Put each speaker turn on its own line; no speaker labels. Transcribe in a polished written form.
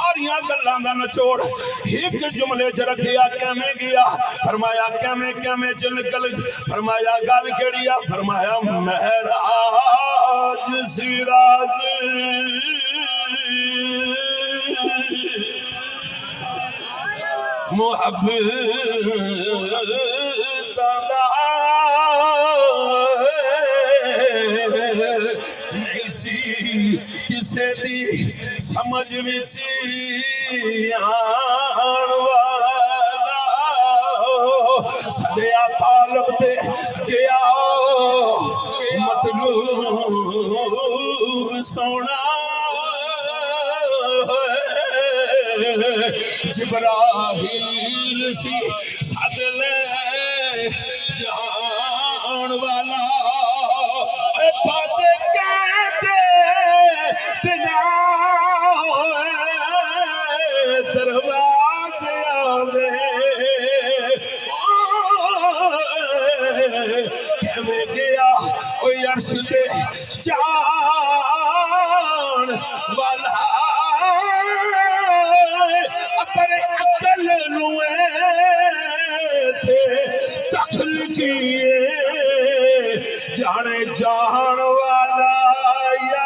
ساریاں گلاں دا نچوڑ ایک جملے چ رکھیا کیویں گیا فرمایا کیویں چ نکل فرمایا گل کیڑی آ فرمایا معراج سراج محبت نہیں سی کسے دی سمجھ وچ آن والا سدیا طالب تے گیا مطلوب سونا جبرائیل سی سد لے جان والا پاتے کہتے بنا دروازے آدھے کیویں گیا اوہ عرش دے جان والا اپنے عقل نوے تھے دخل کیے جانے جان والا یا